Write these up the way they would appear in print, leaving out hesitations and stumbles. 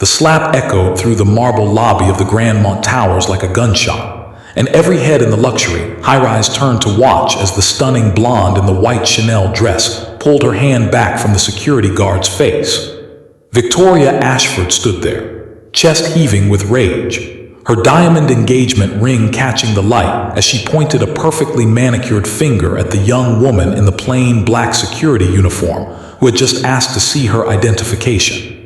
The slap echoed through the marble lobby of the Grandmont Towers like a gunshot, and every head in the luxury high-rise turned to watch as the stunning blonde in the white Chanel dress pulled her hand back from the security guard's face. Victoria Ashford stood there, chest heaving with rage, her diamond engagement ring catching the light as she pointed a perfectly manicured finger at the young woman in the plain black security uniform who had just asked to see her identification.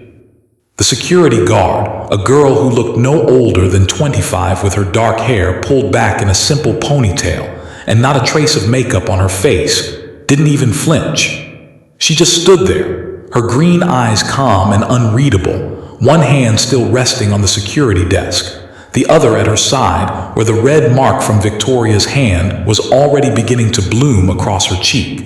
The security guard, a girl who looked no older than 25 with her dark hair pulled back in a simple ponytail and not a trace of makeup on her face, didn't even flinch. She just stood there, her green eyes calm and unreadable, one hand still resting on the security desk, the other at her side where the red mark from Victoria's hand was already beginning to bloom across her cheek.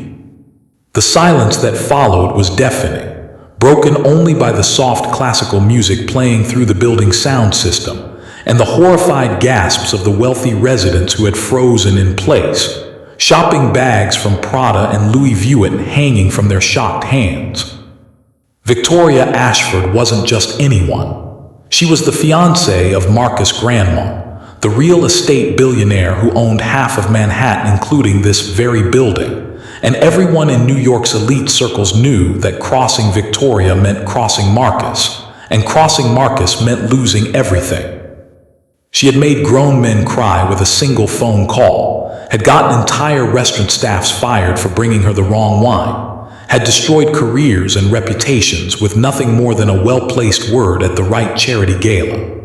The silence that followed was deafening, broken only by the soft classical music playing through the building's sound system, and the horrified gasps of the wealthy residents who had frozen in place, shopping bags from Prada and Louis Vuitton hanging from their shocked hands. Victoria Ashford wasn't just anyone. She was the fiancée of Marcus Grandmont, the real estate billionaire who owned half of Manhattan, including this very building. And everyone in New York's elite circles knew that crossing Victoria meant crossing Marcus, and crossing Marcus meant losing everything. She had made grown men cry with a single phone call, had gotten entire restaurant staffs fired for bringing her the wrong wine, had destroyed careers and reputations with nothing more than a well-placed word at the right charity gala.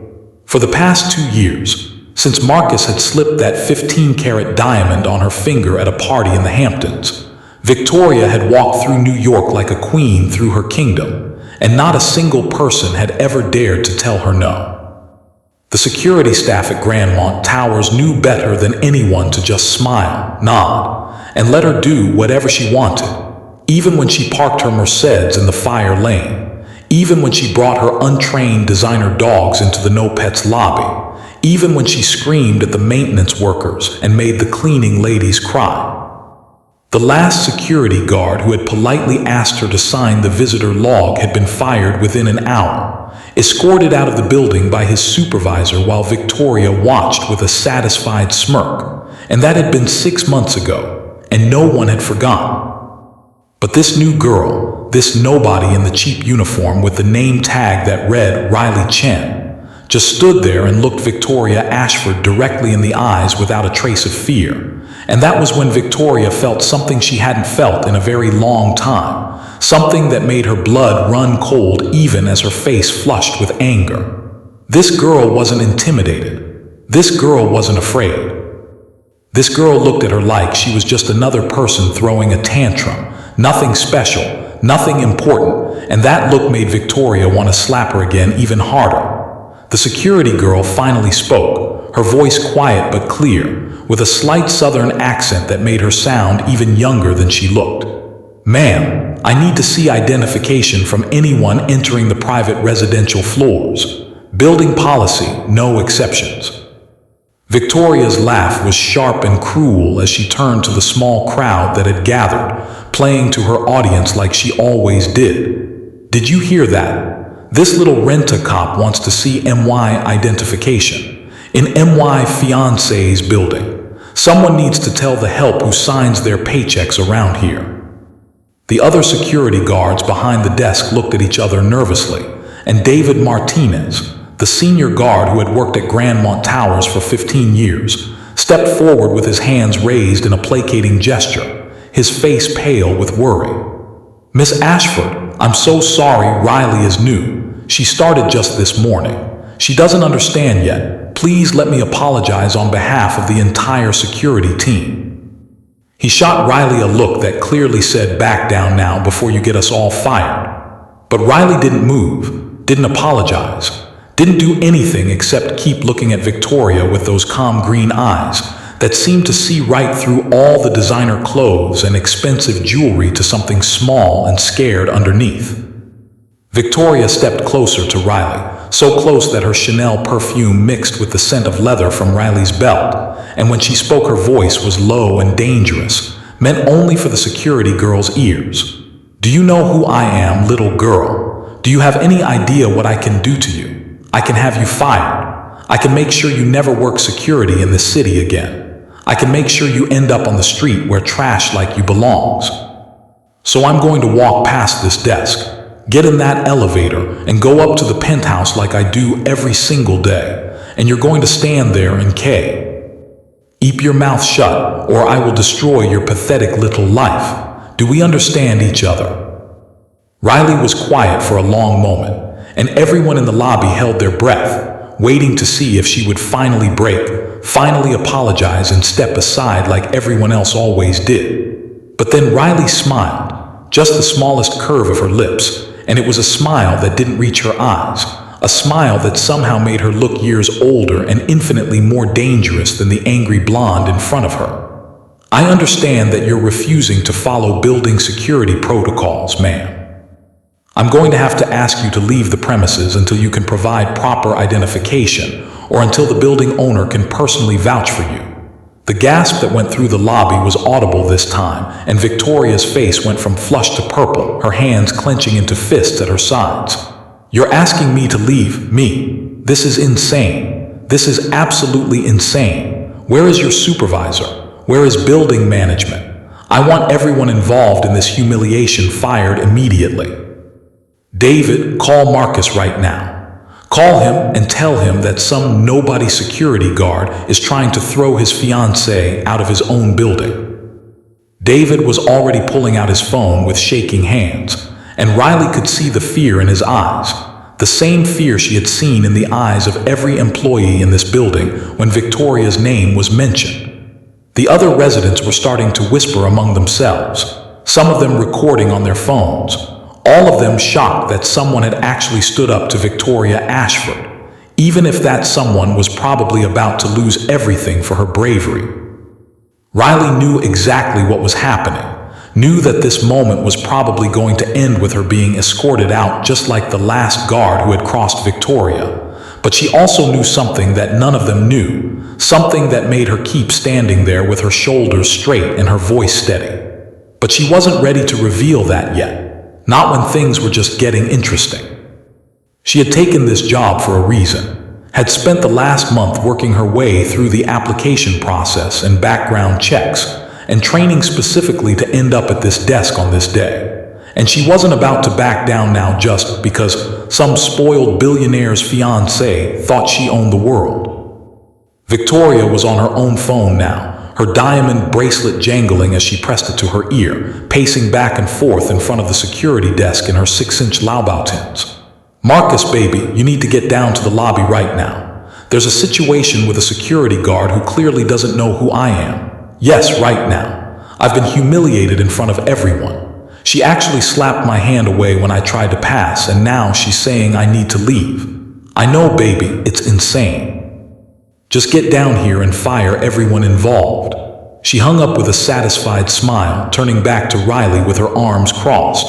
For the past 2 years, since Marcus had slipped that 15-carat diamond on her finger at a party in the Hamptons, Victoria had walked through New York like a queen through her kingdom, and not a single person had ever dared to tell her no. The security staff at Grandmont Towers knew better than anyone to just smile, nod, and let her do whatever she wanted, even when she parked her Mercedes in the fire lane, even when she brought her untrained designer dogs into the No Pets lobby, even when she screamed at the maintenance workers and made the cleaning ladies cry. The last security guard who had politely asked her to sign the visitor log had been fired within an hour, escorted out of the building by his supervisor while Victoria watched with a satisfied smirk, and that had been 6 months ago, and no one had forgotten. But this new girl, this nobody in the cheap uniform with the name tag that read Riley Chen, just stood there and looked Victoria Ashford directly in the eyes without a trace of fear. And that was when Victoria felt something she hadn't felt in a very long time, something that made her blood run cold even as her face flushed with anger. This girl wasn't intimidated. This girl wasn't afraid. This girl looked at her like she was just another person throwing a tantrum, nothing special, nothing important, and that look made Victoria want to slap her again even harder. The security girl finally spoke, her voice quiet but clear, with a slight southern accent that made her sound even younger than she looked. "Ma'am, I need to see identification from anyone entering the private residential floors. Building policy, no exceptions." Victoria's laugh was sharp and cruel as she turned to the small crowd that had gathered, playing to her audience like she always did. "Did you hear that? This little rent-a-cop wants to see MY identification. In MY Fiancée's building. Someone needs to tell the help who signs their paychecks around here." The other security guards behind the desk looked at each other nervously, and David Martinez, the senior guard who had worked at Grandmont Towers for 15 years, stepped forward with his hands raised in a placating gesture, his face pale with worry. "Miss Ashford, I'm so sorry Riley is new. She started just this morning. She doesn't understand yet. Please let me apologize on behalf of the entire security team." He shot Riley a look that clearly said, "Back down now before you get us all fired." But Riley didn't move, didn't apologize, didn't do anything except keep looking at Victoria with those calm green eyes that seemed to see right through all the designer clothes and expensive jewelry to something small and scared underneath. Victoria stepped closer to Riley, so close that her Chanel perfume mixed with the scent of leather from Riley's belt, and when she spoke her voice was low and dangerous, meant only for the security girl's ears. "Do you know who I am, little girl? Do you have any idea what I can do to you? I can have you fired. I can make sure you never work security in this city again. I can make sure you end up on the street where trash like you belongs. So I'm going to walk past this desk, get in that elevator, and go up to the penthouse like I do every single day. And you're going to stand there and keep your mouth shut, or I will destroy your pathetic little life. Do we understand each other? Riley was quiet for a long moment, and everyone in the lobby held their breath, waiting to see if she would finally break, finally apologize and step aside like everyone else always did. But then Riley smiled, just the smallest curve of her lips, and it was a smile that didn't reach her eyes, a smile that somehow made her look years older and infinitely more dangerous than the angry blonde in front of her. I understand that you're refusing to follow building security protocols, ma'am. I'm going to have to ask you to leave the premises until you can provide proper identification, or until the building owner can personally vouch for you. The gasp that went through the lobby was audible this time, and Victoria's face went from flush to purple, her hands clenching into fists at her sides. You're asking me to leave me? This is insane. This is absolutely insane. Where is your supervisor? Where is building management? I want everyone involved in this humiliation fired immediately. David, call Marcus right now. Call him and tell him that some nobody security guard is trying to throw his fiancée out of his own building. David was already pulling out his phone with shaking hands, and Riley could see the fear in his eyes, the same fear she had seen in the eyes of every employee in this building when Victoria's name was mentioned. The other residents were starting to whisper among themselves, some of them recording on their phones, all of them shocked that someone had actually stood up to Victoria Ashford, even if that someone was probably about to lose everything for her bravery. Riley knew exactly what was happening, knew that this moment was probably going to end with her being escorted out just like the last guard who had crossed Victoria. But she also knew something that none of them knew, something that made her keep standing there with her shoulders straight and her voice steady. But she wasn't ready to reveal that yet. Not when things were just getting interesting. She had taken this job for a reason, had spent the last month working her way through the application process and background checks, and training specifically to end up at this desk on this day. And she wasn't about to back down now just because some spoiled billionaire's fiancé thought she owned the world. Victoria was on her own phone now, her diamond bracelet jangling as she pressed it to her ear, pacing back and forth in front of the security desk in her 6-inch Laubautins. Marcus, baby, you need to get down to the lobby right now. There's a situation with a security guard who clearly doesn't know who I am. Yes, right now. I've been humiliated in front of everyone. She actually slapped my hand away when I tried to pass, and now she's saying I need to leave. I know, baby, it's insane. Just get down here and fire everyone involved. She hung up with a satisfied smile, turning back to Riley with her arms crossed.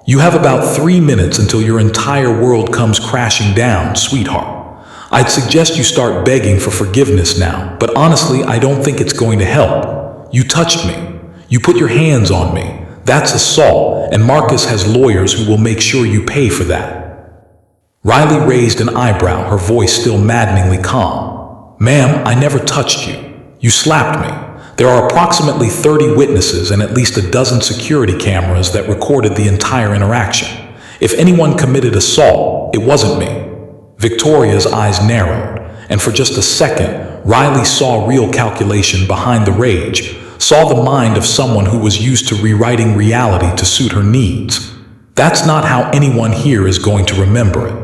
You have about 3 minutes until your entire world comes crashing down, sweetheart. I'd suggest you start begging for forgiveness now, but honestly, I don't think it's going to help. You touched me. You put your hands on me. That's assault, and Marcus has lawyers who will make sure you pay for that. Riley raised an eyebrow, her voice still maddeningly calm. Ma'am, I never touched you. You slapped me. There are approximately 30 witnesses and at least a dozen security cameras that recorded the entire interaction. If anyone committed assault, it wasn't me. Victoria's eyes narrowed, and for just a second, Riley saw real calculation behind the rage, saw the mind of someone who was used to rewriting reality to suit her needs. That's not how anyone here is going to remember it.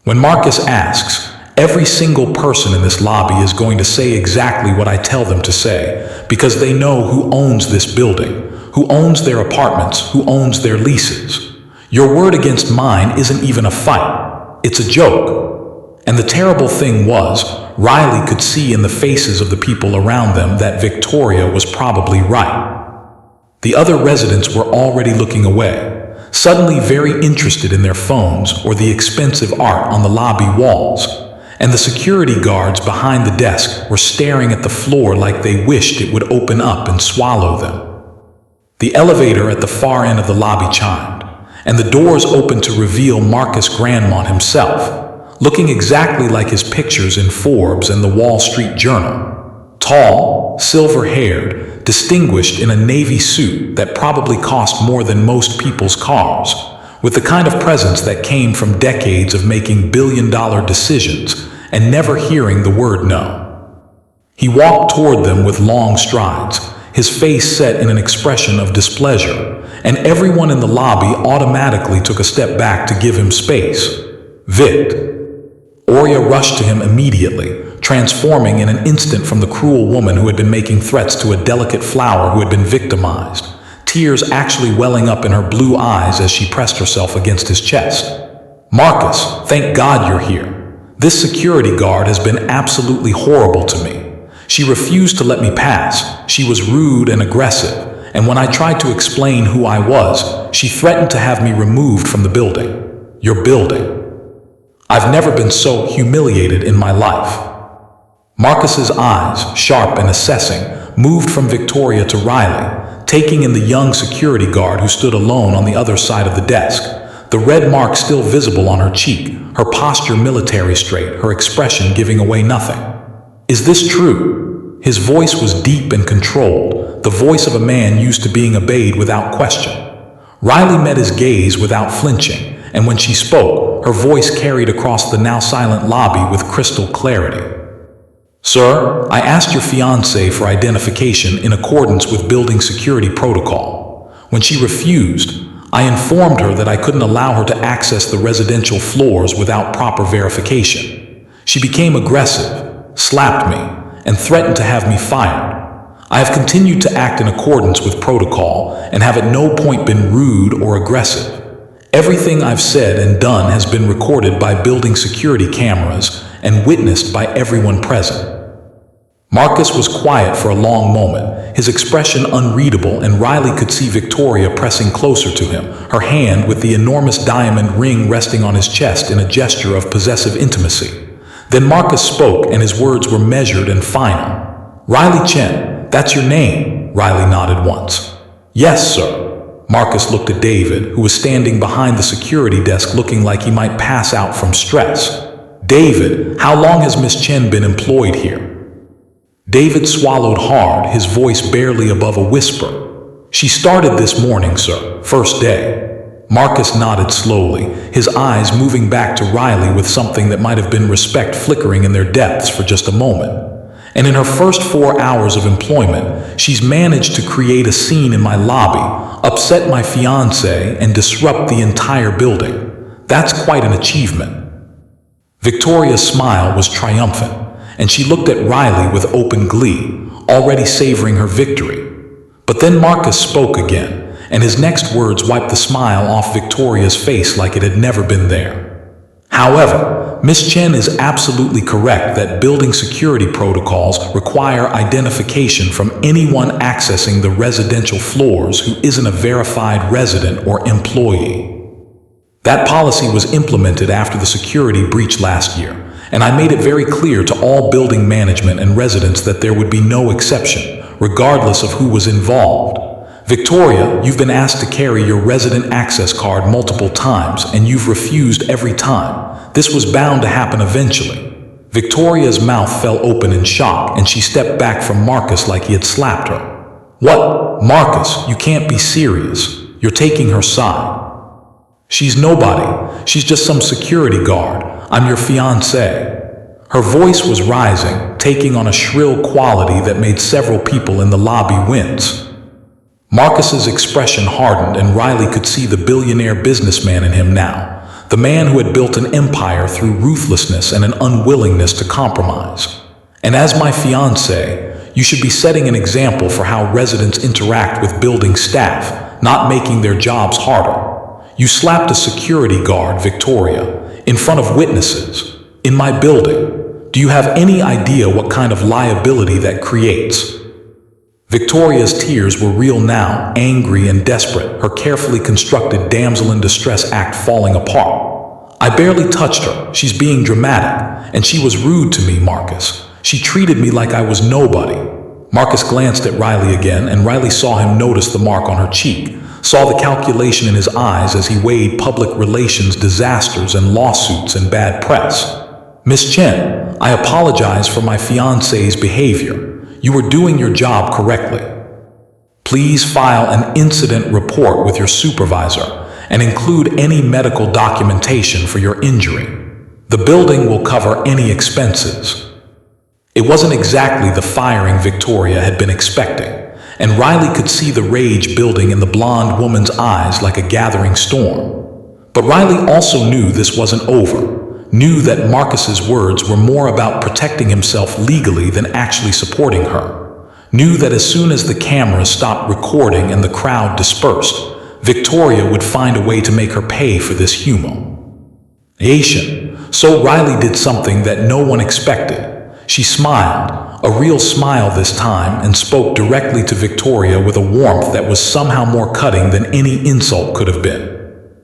When Marcus asks, every single person in this lobby is going to say exactly what I tell them to say, because they know who owns this building, who owns their apartments, who owns their leases. Your word against mine isn't even a fight. It's a joke. And the terrible thing was, Riley could see in the faces of the people around them that Victoria was probably right. The other residents were already looking away, suddenly very interested in their phones or the expensive art on the lobby walls. And the security guards behind the desk were staring at the floor like they wished it would open up and swallow them. The elevator at the far end of the lobby chimed, and the doors opened to reveal Marcus Grandmont himself, looking exactly like his pictures in Forbes and the Wall Street Journal. Tall, silver-haired, distinguished in a navy suit that probably cost more than most people's cars, with the kind of presence that came from decades of making billion-dollar decisions and never hearing the word no. He walked toward them with long strides, his face set in an expression of displeasure, and everyone in the lobby automatically took a step back to give him space. Vict. Oria rushed to him immediately, transforming in an instant from the cruel woman who had been making threats to a delicate flower who had been victimized, tears actually welling up in her blue eyes as she pressed herself against his chest. Marcus, thank God you're here. This security guard has been absolutely horrible to me. She refused to let me pass. She was rude and aggressive, and when I tried to explain who I was, she threatened to have me removed from the building. Your building. I've never been so humiliated in my life. Marcus's eyes, sharp and assessing, moved from Victoria to Riley, taking in the young security guard who stood alone on the other side of the desk, the red mark still visible on her cheek, her posture military straight, her expression giving away nothing. Is this true? His voice was deep and controlled, the voice of a man used to being obeyed without question. Riley met his gaze without flinching, and when she spoke, her voice carried across the now silent lobby with crystal clarity. Sir, I asked your fiancée for identification in accordance with building security protocol. When she refused, I informed her that I couldn't allow her to access the residential floors without proper verification. She became aggressive, slapped me, and threatened to have me fired. I have continued to act in accordance with protocol and have at no point been rude or aggressive. Everything I've said and done has been recorded by building security cameras and witnessed by everyone present. Marcus was quiet for a long moment, his expression unreadable, and Riley could see Victoria pressing closer to him, her hand with the enormous diamond ring resting on his chest in a gesture of possessive intimacy. Then Marcus spoke, and his words were measured and final. Riley Chen, that's your name, Riley nodded once. Yes, sir. Marcus looked at David, who was standing behind the security desk looking like he might pass out from stress. David, how long has Miss Chen been employed here? David swallowed hard, his voice barely above a whisper. She started this morning, sir, first day. Marcus nodded slowly, his eyes moving back to Riley with something that might have been respect flickering in their depths for just a moment. And in her first 4 hours of employment, she's managed to create a scene in my lobby, upset my fiancé, and disrupt the entire building. That's quite an achievement. Victoria's smile was triumphant, and she looked at Riley with open glee, already savoring her victory. But then Marcus spoke again, and his next words wiped the smile off Victoria's face like it had never been there. However, Miss Chen is absolutely correct that building security protocols require identification from anyone accessing the residential floors who isn't a verified resident or employee. That policy was implemented after the security breach last year, and I made it very clear to all building management and residents that there would be no exception, regardless of who was involved. Victoria, you've been asked to carry your resident access card multiple times, and you've refused every time. This was bound to happen eventually. Victoria's mouth fell open in shock, and she stepped back from Marcus like he had slapped her. What? Marcus, you can't be serious. You're taking her side. She's nobody. She's just some security guard. I'm your fiancé. Her voice was rising, taking on a shrill quality that made several people in the lobby wince. Marcus's expression hardened, and Riley could see the billionaire businessman in him now, the man who had built an empire through ruthlessness and an unwillingness to compromise. And as my fiancé, you should be setting an example for how residents interact with building staff, not making their jobs harder. You slapped a security guard, Victoria, in front of witnesses, in my building. Do you have any idea what kind of liability that creates? Victoria's tears were real now, angry and desperate, her carefully constructed damsel in distress act falling apart. I barely touched her. She's being dramatic, and she was rude to me, Marcus. She treated me like I was nobody. Marcus glanced at Riley again, and Riley saw him notice the mark on her cheek, saw the calculation in his eyes as he weighed public relations disasters and lawsuits and bad press. "Miss Chen, I apologize for my fiancé's behavior. You were doing your job correctly. Please file an incident report with your supervisor and include any medical documentation for your injury. The building will cover any expenses." It wasn't exactly the firing Victoria had been expecting, and Riley could see the rage building in the blonde woman's eyes like a gathering storm. But Riley also knew this wasn't over, knew that Marcus's words were more about protecting himself legally than actually supporting her, knew that as soon as the cameras stopped recording and the crowd dispersed, Victoria would find a way to make her pay for this humiliation. So Riley did something that no one expected. She smiled, a real smile this time, and spoke directly to Victoria with a warmth that was somehow more cutting than any insult could have been.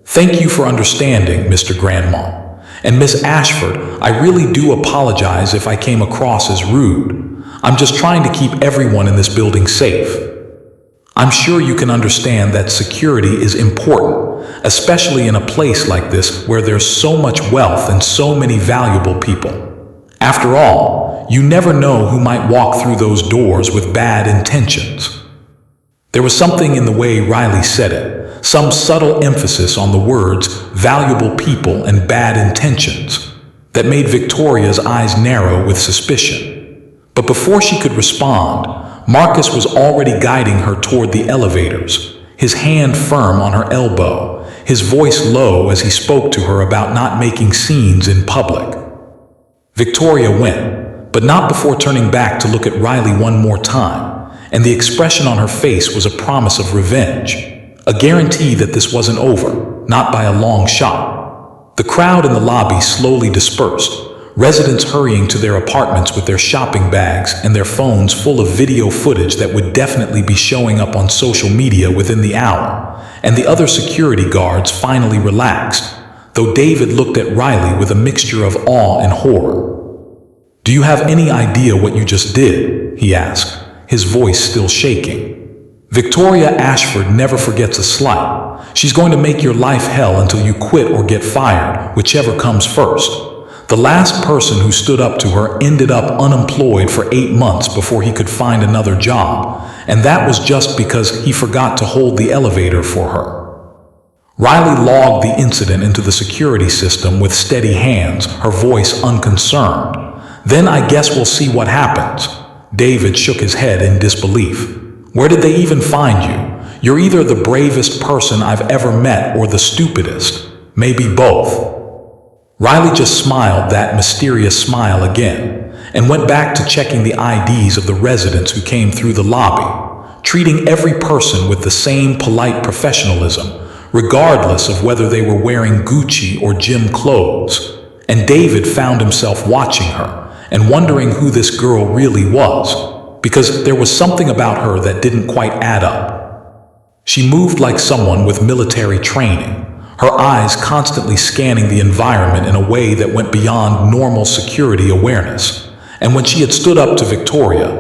"Thank you for understanding, Mr. Grandmont. And Miss Ashford, I really do apologize if I came across as rude. I'm just trying to keep everyone in this building safe. I'm sure you can understand that security is important, especially in a place like this where there's so much wealth and so many valuable people. After all, you never know who might walk through those doors with bad intentions." There was something in the way Riley said it, some subtle emphasis on the words valuable people and bad intentions, that made Victoria's eyes narrow with suspicion. But before she could respond, Marcus was already guiding her toward the elevators, his hand firm on her elbow, his voice low as he spoke to her about not making scenes in public. Victoria went, but not before turning back to look at Riley one more time, and the expression on her face was a promise of revenge, a guarantee that this wasn't over, not by a long shot. The crowd in the lobby slowly dispersed, residents hurrying to their apartments with their shopping bags and their phones full of video footage that would definitely be showing up on social media within the hour, and the other security guards finally relaxed, though David looked at Riley with a mixture of awe and horror. "Do you have any idea what you just did?" he asked, his voice still shaking. "Victoria Ashford never forgets a slight. She's going to make your life hell until you quit or get fired, whichever comes first. The last person who stood up to her ended up unemployed for 8 months before he could find another job, and that was just because he forgot to hold the elevator for her." Riley logged the incident into the security system with steady hands, her voice unconcerned. "Then I guess we'll see what happens." David shook his head in disbelief. "Where did they even find you? You're either the bravest person I've ever met or the stupidest. Maybe both." Riley just smiled that mysterious smile again, and went back to checking the IDs of the residents who came through the lobby, treating every person with the same polite professionalism, regardless of whether they were wearing Gucci or gym clothes. And David found himself watching her and wondering who this girl really was, because there was something about her that didn't quite add up. She moved like someone with military training, her eyes constantly scanning the environment in a way that went beyond normal security awareness. And when she had stood up to Victoria,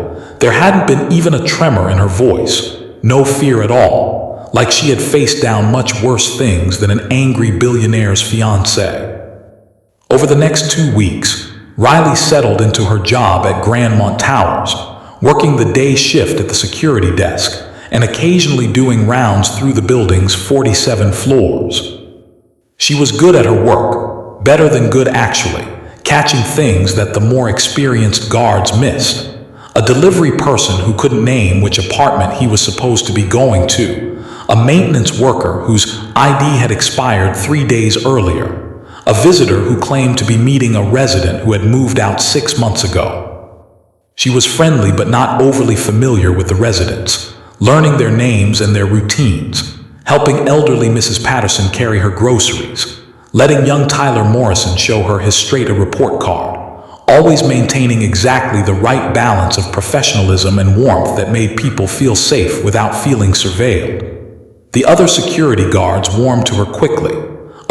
there hadn't been even a tremor in her voice, no fear at all, like she had faced down much worse things than an angry billionaire's fiancé. Over the next 2 weeks, Riley settled into her job at Grandmont Towers, working the day shift at the security desk and occasionally doing rounds through the building's 47 floors. She was good at her work, better than good actually, catching things that the more experienced guards missed. A delivery person who couldn't name which apartment he was supposed to be going to, a maintenance worker whose ID had expired 3 days earlier, a visitor who claimed to be meeting a resident who had moved out 6 months ago. She was friendly but not overly familiar with the residents, learning their names and their routines, helping elderly Mrs. Patterson carry her groceries, letting young Tyler Morrison show her his straight-a report card, always maintaining exactly the right balance of professionalism and warmth that made people feel safe without feeling surveilled. The other security guards warmed to her quickly,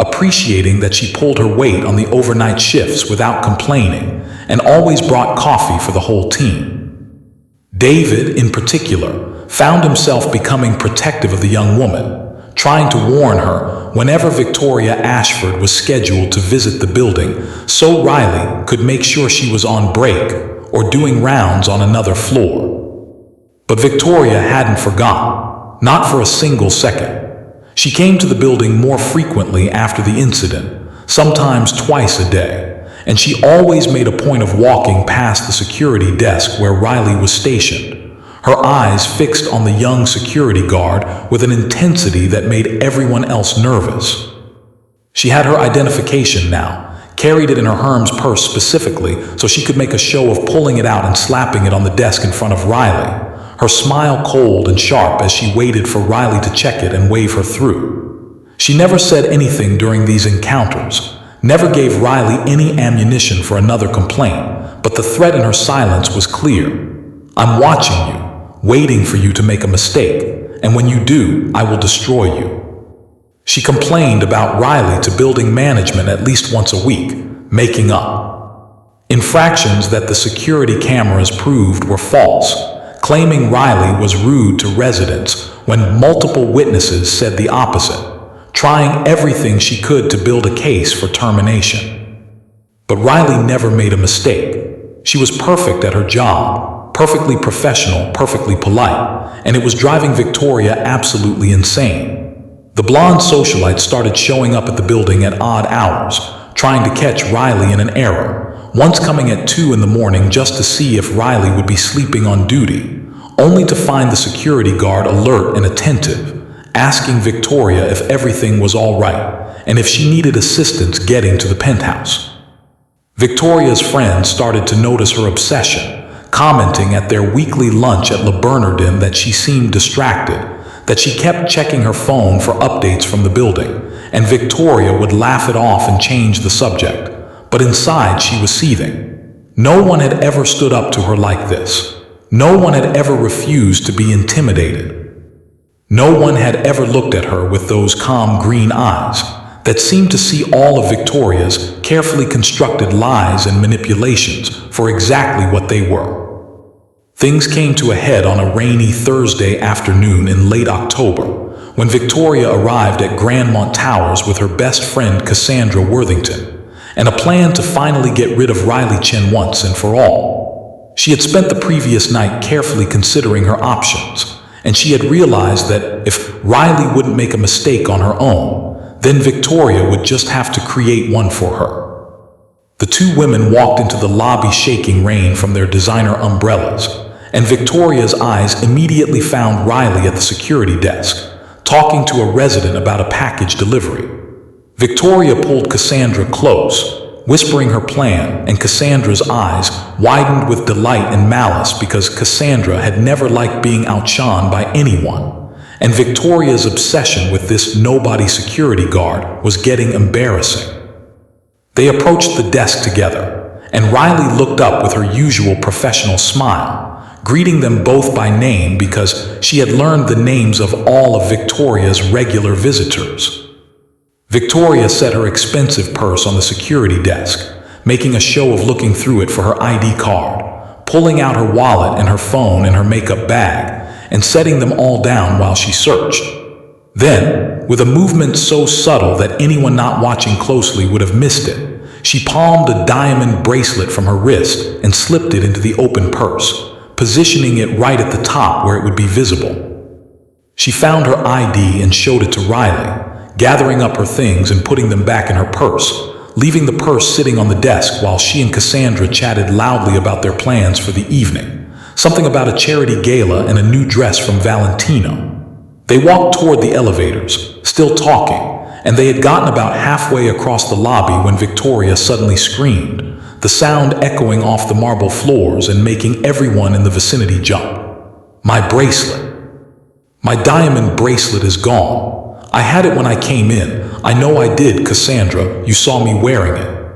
appreciating that she pulled her weight on the overnight shifts without complaining, and always brought coffee for the whole team. David, in particular, found himself becoming protective of the young woman, trying to warn her whenever Victoria Ashford was scheduled to visit the building so Riley could make sure she was on break or doing rounds on another floor. But Victoria hadn't forgotten, not for a single second. She came to the building more frequently after the incident, sometimes twice a day, and she always made a point of walking past the security desk where Riley was stationed, her eyes fixed on the young security guard with an intensity that made everyone else nervous. She had her identification now, carried it in her Hermes purse specifically so she could make a show of pulling it out and slapping it on the desk in front of Riley, her smile cold and sharp as she waited for Riley to check it and wave her through. She never said anything during these encounters, never gave Riley any ammunition for another complaint, but the threat in her silence was clear. I'm watching you, waiting for you to make a mistake, and when you do, I will destroy you. She complained about Riley to building management at least once a week, making up infractions that the security cameras proved were false, claiming Riley was rude to residents when multiple witnesses said the opposite, trying everything she could to build a case for termination. But Riley never made a mistake. She was perfect at her job, perfectly professional, perfectly polite, and it was driving Victoria absolutely insane. The blonde socialite started showing up at the building at odd hours, trying to catch Riley in an error, once coming at 2 in the morning just to see if Riley would be sleeping on duty, only to find the security guard alert and attentive, asking Victoria if everything was all right and if she needed assistance getting to the penthouse. Victoria's friends started to notice her obsession, commenting at their weekly lunch at Le Bernardin that she seemed distracted, that she kept checking her phone for updates from the building, and Victoria would laugh it off and change the subject. But inside she was seething. No one had ever stood up to her like this. No one had ever refused to be intimidated. No one had ever looked at her with those calm green eyes that seemed to see all of Victoria's carefully constructed lies and manipulations for exactly what they were. Things came to a head on a rainy Thursday afternoon in late October, when Victoria arrived at Grandmont Towers with her best friend Cassandra Worthington, and a plan to finally get rid of Riley Chen once and for all. She had spent the previous night carefully considering her options, and she had realized that if Riley wouldn't make a mistake on her own, then Victoria would just have to create one for her. The two women walked into the lobby shaking rain from their designer umbrellas, and Victoria's eyes immediately found Riley at the security desk, talking to a resident about a package delivery. Victoria pulled Cassandra close, whispering her plan, and Cassandra's eyes widened with delight and malice because Cassandra had never liked being outshone by anyone, and Victoria's obsession with this nobody security guard was getting embarrassing. They approached the desk together, and Riley looked up with her usual professional smile, greeting them both by name because she had learned the names of all of Victoria's regular visitors. Victoria set her expensive purse on the security desk, making a show of looking through it for her ID card, pulling out her wallet and her phone and her makeup bag, and setting them all down while she searched. Then, with a movement so subtle that anyone not watching closely would have missed it, she palmed a diamond bracelet from her wrist and slipped it into the open purse, positioning it right at the top where it would be visible. She found her ID and showed it to Riley, gathering up her things and putting them back in her purse, leaving the purse sitting on the desk while she and Cassandra chatted loudly about their plans for the evening, something about a charity gala and a new dress from Valentino. They walked toward the elevators, still talking, and they had gotten about halfway across the lobby when Victoria suddenly screamed, the sound echoing off the marble floors and making everyone in the vicinity jump. My bracelet. My diamond bracelet is gone. I had it when I came in. I know I did, Cassandra. You saw me wearing it.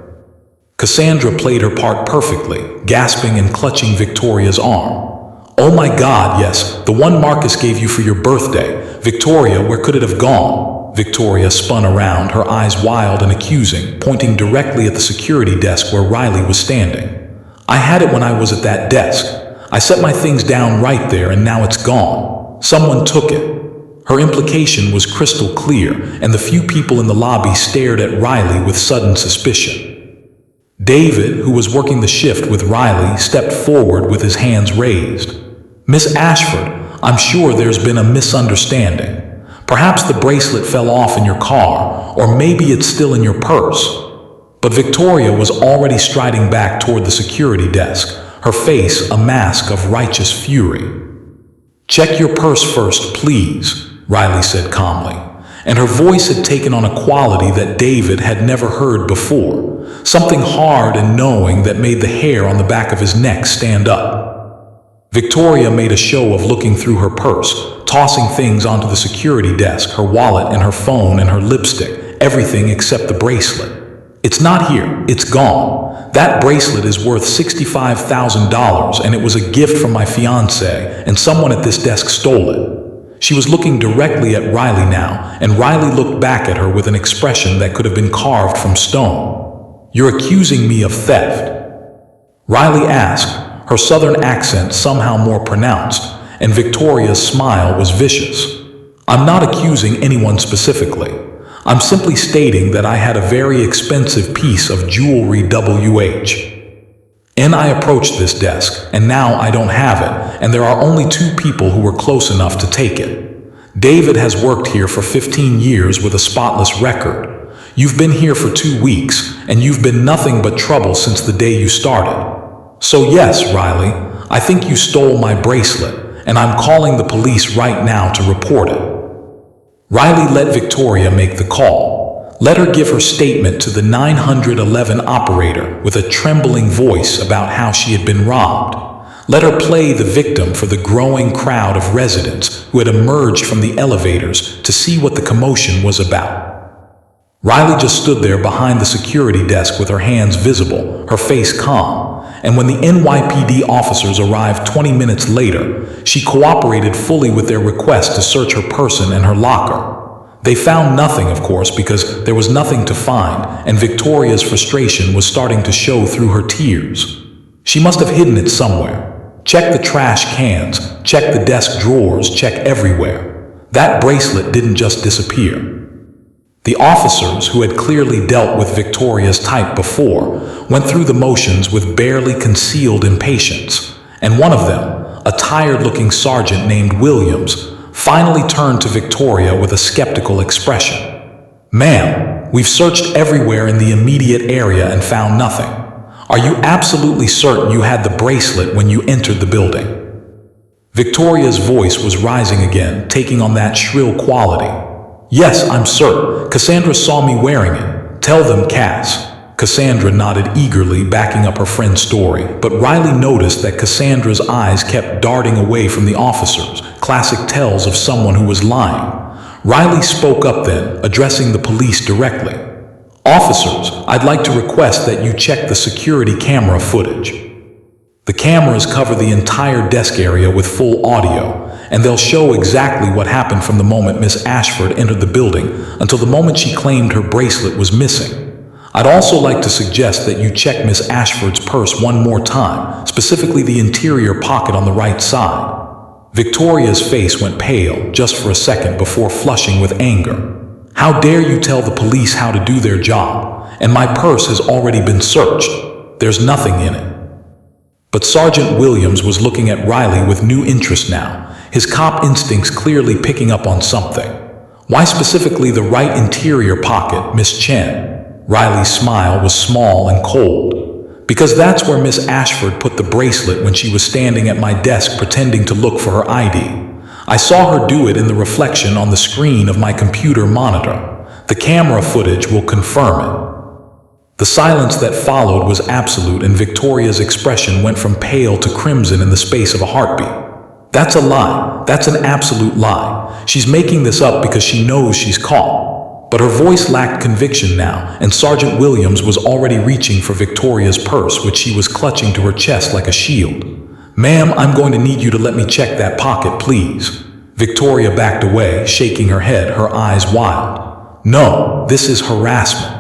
Cassandra played her part perfectly, gasping and clutching Victoria's arm. Oh my God, yes, the one Marcus gave you for your birthday. Victoria, where could it have gone? Victoria spun around, her eyes wild and accusing, pointing directly at the security desk where Riley was standing. I had it when I was at that desk. I set my things down right there and now it's gone. Someone took it. Her implication was crystal clear, and the few people in the lobby stared at Riley with sudden suspicion. David, who was working the shift with Riley, stepped forward with his hands raised. "Miss Ashford, I'm sure there's been a misunderstanding. Perhaps the bracelet fell off in your car, or maybe it's still in your purse." But Victoria was already striding back toward the security desk, her face a mask of righteous fury. "Check your purse first, please," Riley said calmly, and her voice had taken on a quality that David had never heard before, something hard and knowing that made the hair on the back of his neck stand up. Victoria made a show of looking through her purse, tossing things onto the security desk, her wallet and her phone and her lipstick, everything except the bracelet. "It's not here, it's gone. That bracelet is worth $65,000 and it was a gift from my fiancé, and someone at this desk stole it." She was looking directly at Riley now, and Riley looked back at her with an expression that could have been carved from stone. "You're accusing me of theft?" Riley asked, her southern accent somehow more pronounced, and Victoria's smile was vicious. "I'm not accusing anyone specifically. I'm simply stating that I had a very expensive piece of jewelry and I approached this desk, and now I don't have it, and there are only two people who were close enough to take it. David has worked here for 15 years with a spotless record. You've been here for 2 weeks, and you've been nothing but trouble since the day you started. So yes, Riley, I think you stole my bracelet, and I'm calling the police right now to report it." Riley let Victoria make the call. Let her give her statement to the 911 operator with a trembling voice about how she had been robbed. Let her play the victim for the growing crowd of residents who had emerged from the elevators to see what the commotion was about. Riley just stood there behind the security desk with her hands visible, her face calm, and when the NYPD officers arrived 20 minutes later, she cooperated fully with their request to search her person and her locker. They found nothing, of course, because there was nothing to find, and Victoria's frustration was starting to show through her tears. She must have hidden it somewhere. Check the trash cans, check the desk drawers, check everywhere. That bracelet didn't just disappear. The officers, who had clearly dealt with Victoria's type before, went through the motions with barely concealed impatience, and one of them, a tired-looking sergeant named Williams, finally turned to Victoria with a skeptical expression. "Ma'am, we've searched everywhere in the immediate area and found nothing. Are you absolutely certain you had the bracelet when you entered the building?" Victoria's voice was rising again, taking on that shrill quality. "Yes, I'm certain. Cassandra saw me wearing it. Tell them, Cass." Cassandra nodded eagerly, backing up her friend's story, but Riley noticed that Cassandra's eyes kept darting away from the officers, classic tells of someone who was lying. Riley spoke up then, addressing the police directly. "Officers, I'd like to request that you check the security camera footage. The cameras cover the entire desk area with full audio, and they'll show exactly what happened from the moment Miss Ashford entered the building until the moment she claimed her bracelet was missing. I'd also like to suggest that you check Miss Ashford's purse one more time, specifically the interior pocket on the right side." Victoria's face went pale just for a second before flushing with anger. "How dare you tell the police how to do their job? And my purse has already been searched. There's nothing in it." But Sergeant Williams was looking at Riley with new interest now, his cop instincts clearly picking up on something. "Why specifically the right interior pocket, Miss Chen?" Riley's smile was small and cold. "Because that's where Miss Ashford put the bracelet when she was standing at my desk pretending to look for her ID. I saw her do it in the reflection on the screen of my computer monitor. The camera footage will confirm it." The silence that followed was absolute, and Victoria's expression went from pale to crimson in the space of a heartbeat. "That's a lie. That's an absolute lie. She's making this up because she knows she's caught." But her voice lacked conviction now, and Sergeant Williams was already reaching for Victoria's purse, which she was clutching to her chest like a shield. "Ma'am, I'm going to need you to let me check that pocket, please." Victoria backed away, shaking her head, her eyes wild. "No, this is harassment.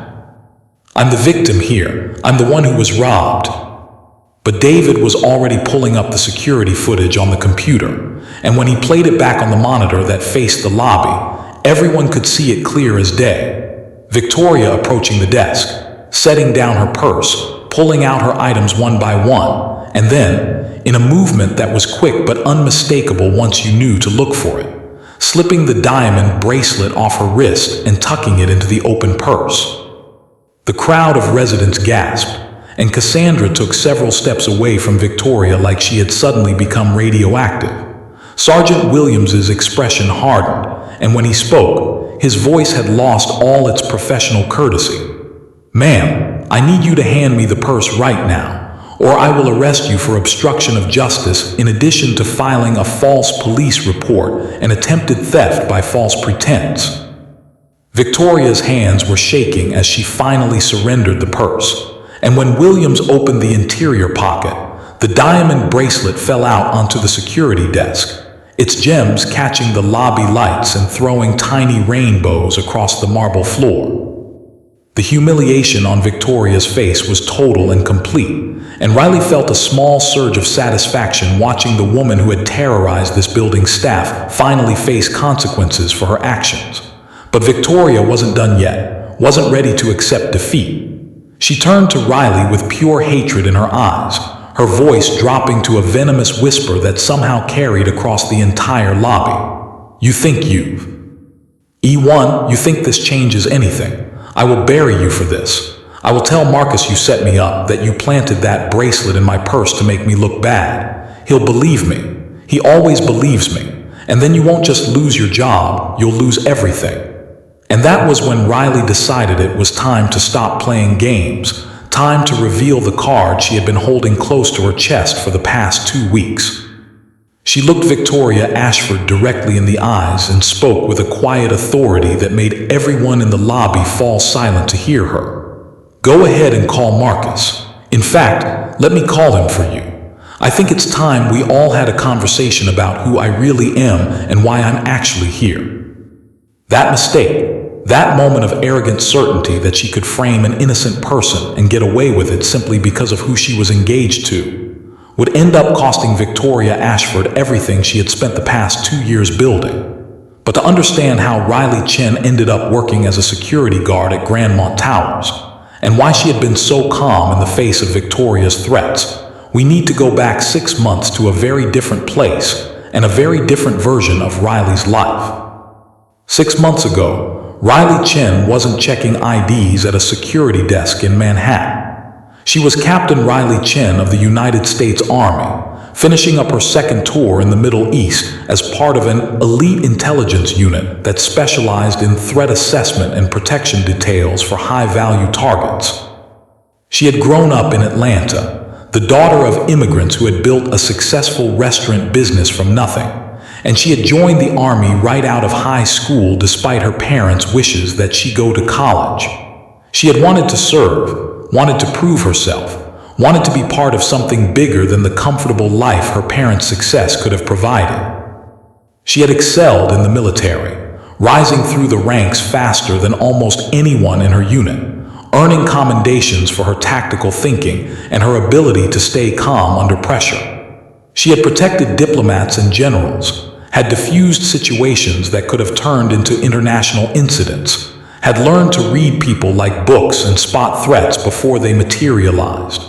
I'm the victim here. I'm the one who was robbed." But David was already pulling up the security footage on the computer, and when he played it back on the monitor that faced the lobby, everyone could see it clear as day. Victoria approaching the desk, setting down her purse, pulling out her items one by one, and then, in a movement that was quick but unmistakable once you knew to look for it, slipping the diamond bracelet off her wrist and tucking it into the open purse. The crowd of residents gasped, and Cassandra took several steps away from Victoria like she had suddenly become radioactive. Sergeant Williams's expression hardened, and when he spoke, his voice had lost all its professional courtesy. "Ma'am, I need you to hand me the purse right now, or I will arrest you for obstruction of justice in addition to filing a false police report and attempted theft by false pretense." Victoria's hands were shaking as she finally surrendered the purse, and when Williams opened the interior pocket, the diamond bracelet fell out onto the security desk, its gems catching the lobby lights and throwing tiny rainbows across the marble floor. The humiliation on Victoria's face was total and complete, and Riley felt a small surge of satisfaction watching the woman who had terrorized this building's staff finally face consequences for her actions. But Victoria wasn't done yet, wasn't ready to accept defeat. She turned to Riley with pure hatred in her eyes, her voice dropping to a venomous whisper that somehow carried across the entire lobby. "You think you've... E1, you think this changes anything? I will bury you for this. I will tell Marcus you set me up, that you planted that bracelet in my purse to make me look bad. He'll believe me. He always believes me. And then you won't just lose your job, you'll lose everything." And that was when Riley decided it was time to stop playing games, time to reveal the card she had been holding close to her chest for the past 2 weeks. She looked Victoria Ashford directly in the eyes and spoke with a quiet authority that made everyone in the lobby fall silent to hear her. "Go ahead and call Marcus. In fact, let me call him for you. I think it's time we all had a conversation about who I really am and why I'm actually here." That mistake, that moment of arrogant certainty that she could frame an innocent person and get away with it simply because of who she was engaged to, would end up costing Victoria Ashford everything she had spent the past 2 years building. But to understand how Riley Chen ended up working as a security guard at Grandmont Towers, and why she had been so calm in the face of Victoria's threats, we need to go back 6 months to a very different place and a very different version of Riley's life. 6 months ago, Riley Chen wasn't checking IDs at a security desk in Manhattan. She was Captain Riley Chen of the United States Army, finishing up her second tour in the Middle East as part of an elite intelligence unit that specialized in threat assessment and protection details for high-value targets. She had grown up in Atlanta, the daughter of immigrants who had built a successful restaurant business from nothing, and she had joined the Army right out of high school despite her parents' wishes that she go to college. She had wanted to serve, wanted to prove herself, wanted to be part of something bigger than the comfortable life her parents' success could have provided. She had excelled in the military, rising through the ranks faster than almost anyone in her unit, earning commendations for her tactical thinking and her ability to stay calm under pressure. She had protected diplomats and generals, had diffused situations that could have turned into international incidents, had learned to read people like books and spot threats before they materialized.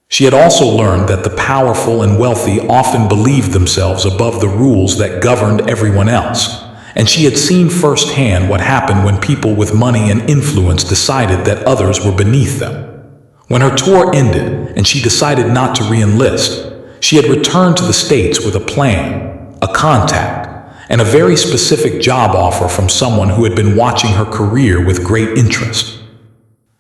She had also learned that the powerful and wealthy often believed themselves above the rules that governed everyone else, and she had seen firsthand what happened when people with money and influence decided that others were beneath them. When her tour ended and she decided not to re-enlist, she had returned to the States with a plan, a contact, and a very specific job offer from someone who had been watching her career with great interest.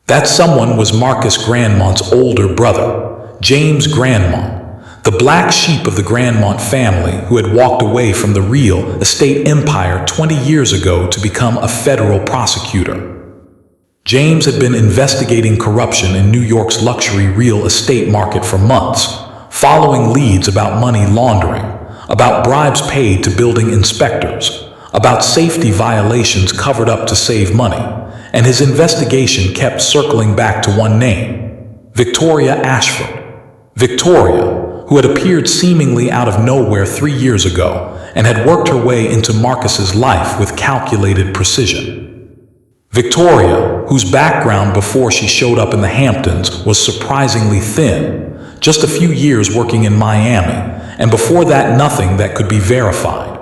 That someone was Marcus Grandmont's older brother, James Grandmont, the black sheep of the Grandmont family who had walked away from the real estate empire 20 years ago to become a federal prosecutor. James had been investigating corruption in New York's luxury real estate market for months, following leads about money laundering, about bribes paid to building inspectors, about safety violations covered up to save money, and his investigation kept circling back to one name, Victoria Ashford. Victoria, who had appeared seemingly out of nowhere 3 years ago and had worked her way into Marcus's life with calculated precision. Victoria, whose background before she showed up in the Hamptons was surprisingly thin, just a few years working in Miami, and before that nothing that could be verified.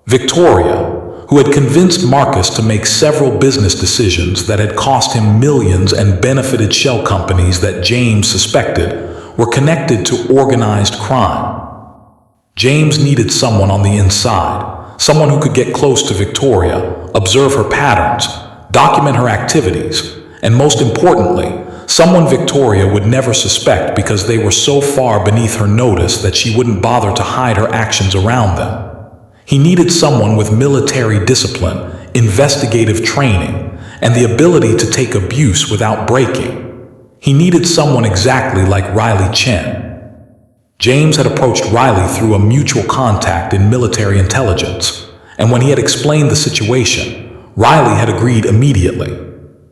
Victoria, who had convinced Marcus to make several business decisions that had cost him millions and benefited shell companies that James suspected were connected to organized crime. James needed someone on the inside, someone who could get close to Victoria, observe her patterns, document her activities, and most importantly, someone Victoria would never suspect because they were so far beneath her notice that she wouldn't bother to hide her actions around them. He needed someone with military discipline, investigative training, and the ability to take abuse without breaking. He needed someone exactly like Riley Chen. James had approached Riley through a mutual contact in military intelligence, and when he had explained the situation, Riley had agreed immediately.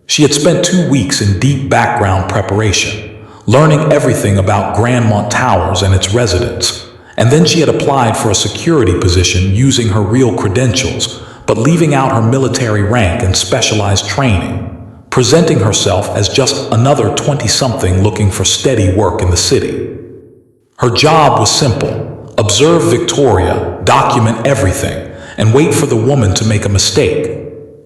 She had spent 2 weeks in deep background preparation, learning everything about Grandmont Towers and its residents, and then she had applied for a security position using her real credentials, but leaving out her military rank and specialized training, presenting herself as just another 20-something looking for steady work in the city. Her job was simple: observe Victoria, document everything, and wait for the woman to make a mistake.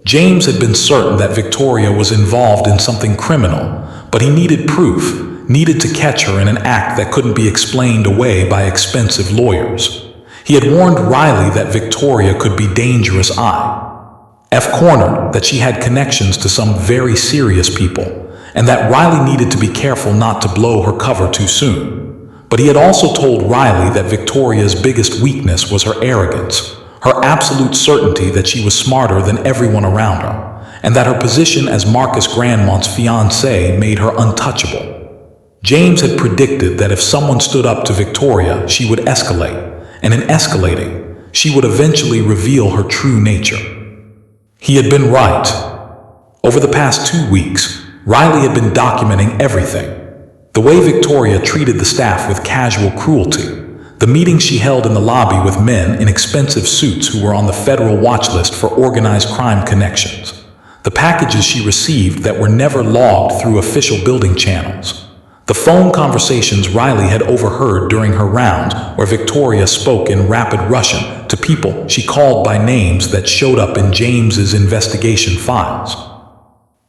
James had been certain that Victoria was involved in something criminal, but he needed proof, needed to catch her in an act that couldn't be explained away by expensive lawyers. He had warned Riley that Victoria could be dangerous. Cornered that she had connections to some very serious people, and that Riley needed to be careful not to blow her cover too soon. But he had also told Riley that Victoria's biggest weakness was her arrogance, her absolute certainty that she was smarter than everyone around her, and that her position as Marcus Grandmont's fiancée made her untouchable. James had predicted that if someone stood up to Victoria, she would escalate, and in escalating, she would eventually reveal her true nature. He had been right. Over the past 2 weeks, Riley had been documenting everything. The way Victoria treated the staff with casual cruelty, the meetings she held in the lobby with men in expensive suits who were on the federal watch list for organized crime connections, the packages she received that were never logged through official building channels, the phone conversations Riley had overheard during her rounds where Victoria spoke in rapid Russian to people she called by names that showed up in James's investigation files.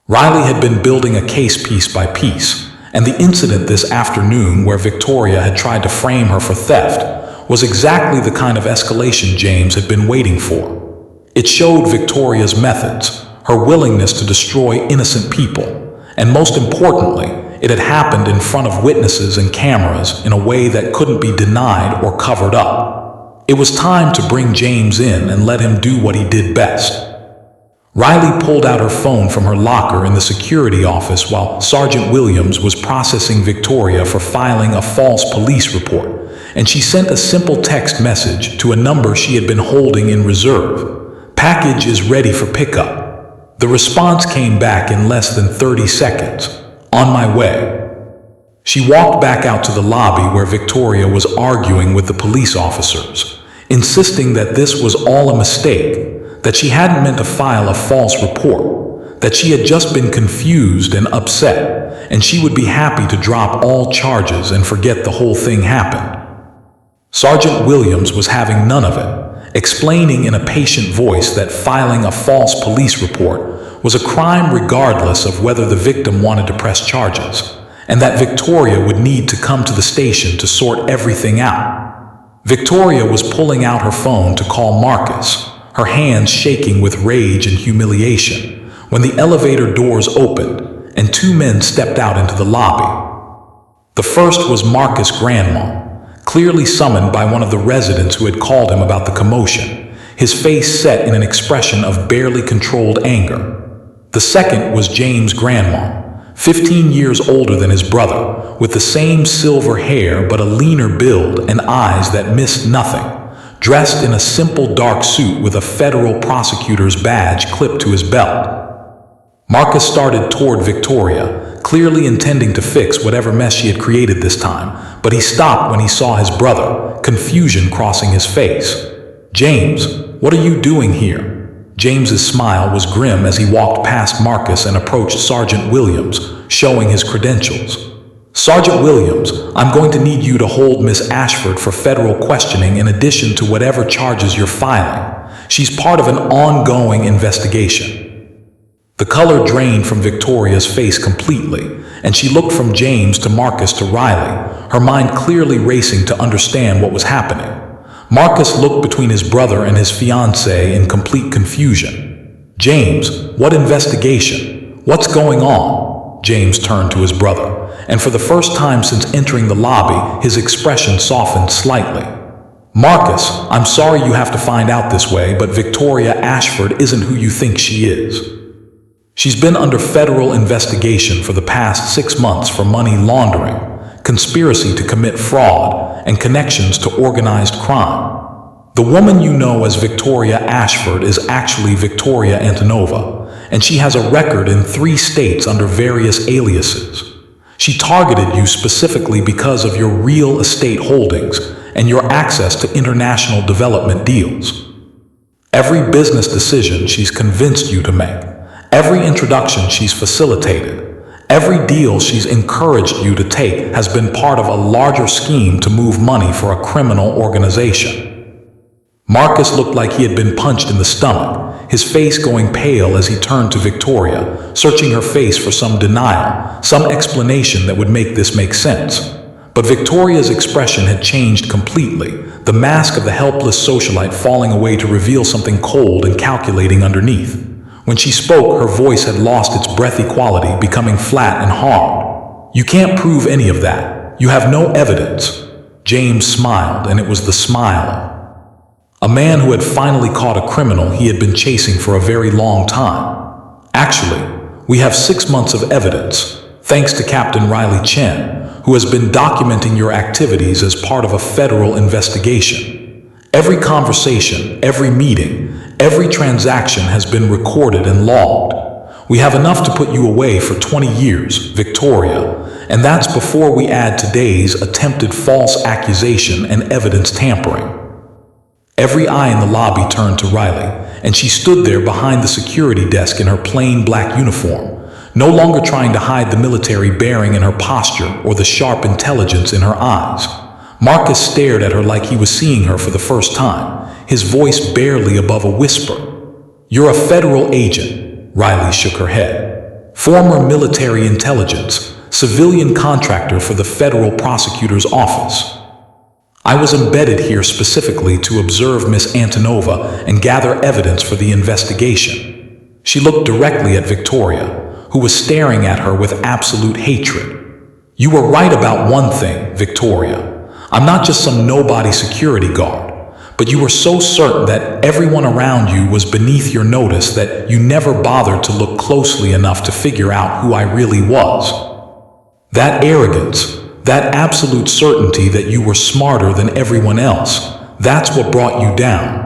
Riley had been building a case piece by piece, and the incident this afternoon where Victoria had tried to frame her for theft was exactly the kind of escalation James had been waiting for. It showed Victoria's methods, her willingness to destroy innocent people, and most importantly, it had happened in front of witnesses and cameras in a way that couldn't be denied or covered up. It was time to bring James in and let him do what he did best. Riley pulled out her phone from her locker in the security office while Sergeant Williams was processing Victoria for filing a false police report, and she sent a simple text message to a number she had been holding in reserve. "Package is ready for pickup." The response came back in less than 30 seconds. "On my way." She walked back out to the lobby where Victoria was arguing with the police officers, insisting that this was all a mistake, that she hadn't meant to file a false report, that she had just been confused and upset, and she would be happy to drop all charges and forget the whole thing happened. Sergeant Williams was having none of it, explaining in a patient voice that filing a false police report was a crime regardless of whether the victim wanted to press charges, and that Victoria would need to come to the station to sort everything out. Victoria was pulling out her phone to call Marcus, her hands shaking with rage and humiliation, when the elevator doors opened and 2 men stepped out into the lobby. The first was Marcus Grandmont, clearly summoned by one of the residents who had called him about the commotion, his face set in an expression of barely controlled anger. The second was James Grandmont, 15 years older than his brother, with the same silver hair but a leaner build and eyes that missed nothing, dressed in a simple dark suit with a federal prosecutor's badge clipped to his belt. Marcus started toward Victoria, clearly intending to fix whatever mess she had created this time, but he stopped when he saw his brother, confusion crossing his face. "James, what are you doing here?" James's smile was grim as he walked past Marcus and approached Sergeant Williams, showing his credentials. "Sergeant Williams, I'm going to need you to hold Miss Ashford for federal questioning in addition to whatever charges you're filing. She's part of an ongoing investigation." The color drained from Victoria's face completely, and she looked from James to Marcus to Riley, her mind clearly racing to understand what was happening. Marcus looked between his brother and his fiancée in complete confusion. "James, what investigation? What's going on?" James turned to his brother, and for the first time since entering the lobby, his expression softened slightly. "Marcus, I'm sorry you have to find out this way, but Victoria Ashford isn't who you think she is. She's been under federal investigation for the past 6 months for money laundering, conspiracy to commit fraud, and connections to organized crime. The woman you know as Victoria Ashford is actually Victoria Antonova, and she has a record in 3 states under various aliases. She targeted you specifically because of your real estate holdings and your access to international development deals. Every business decision she's convinced you to make, every introduction she's facilitated, every deal she's encouraged you to take has been part of a larger scheme to move money for a criminal organization." Marcus looked like he had been punched in the stomach, his face going pale as he turned to Victoria, searching her face for some denial, some explanation that would make this make sense. But Victoria's expression had changed completely, the mask of the helpless socialite falling away to reveal something cold and calculating underneath. When she spoke, her voice had lost its breathy quality, becoming flat and hard. "You can't prove any of that. You have no evidence." James smiled, and it was the smile a man who had finally caught a criminal he had been chasing for a very long time. "Actually, we have 6 months of evidence, thanks to Captain Riley Chen, who has been documenting your activities as part of a federal investigation. Every conversation, every meeting, every transaction has been recorded and logged. We have enough to put you away for 20 years, Victoria, and that's before we add today's attempted false accusation and evidence tampering." Every eye in the lobby turned to Riley, and she stood there behind the security desk in her plain black uniform, no longer trying to hide the military bearing in her posture or the sharp intelligence in her eyes. Marcus stared at her like he was seeing her for the first time, his voice barely above a whisper. "You're a federal agent," Riley shook her head. "Former military intelligence, civilian contractor for the federal prosecutor's office. I was embedded here specifically to observe Miss Antonova and gather evidence for the investigation." She looked directly at Victoria, who was staring at her with absolute hatred. "You were right about one thing, Victoria. I'm not just some nobody security guard, but you were so certain that everyone around you was beneath your notice that you never bothered to look closely enough to figure out who I really was. That arrogance, that absolute certainty that you were smarter than everyone else, that's what brought you down."